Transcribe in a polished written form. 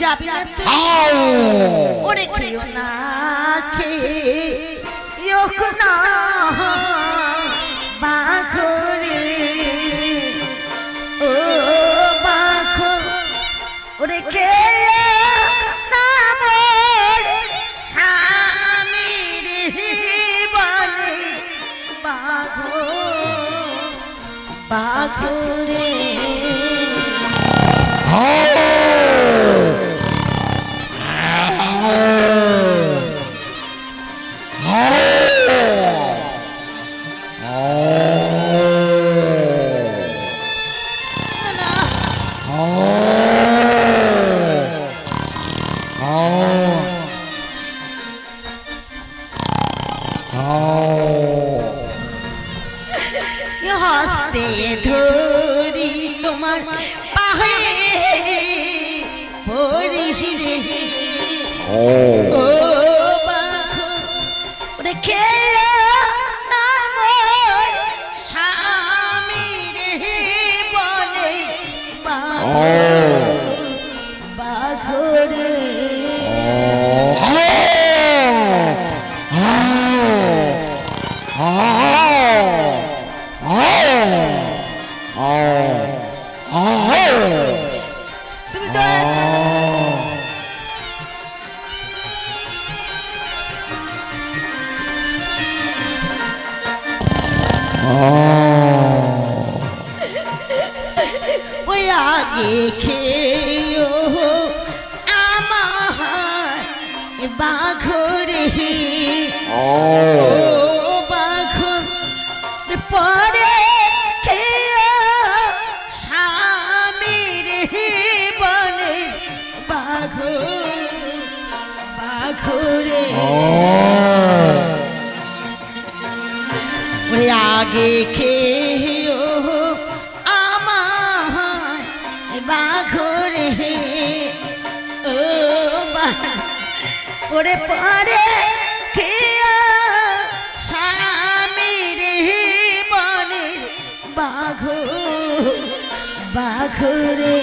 যাবি না তুই ওরে খেয়েও না খেয়ে না বাঘরে ও বাঘ ওরে খেয়ে না মোর স্বামীর বলে বাঘ বাঘরে হস্তে ধরি তোমার পাহে পড়ি রে ও বাঘ রেখে নাম স্বামীর বলে বাঘ রে ওই আগে খেয়েও আমার বাঘরে ও বাঘ পরে খেয়েও স্বামীর বলে বাঘ বাঘরে ওই আগে খেয়েও আমার বাঘরে ও ওরে পরে খেয়া স্বামীর বলে বাঘ বাঘরে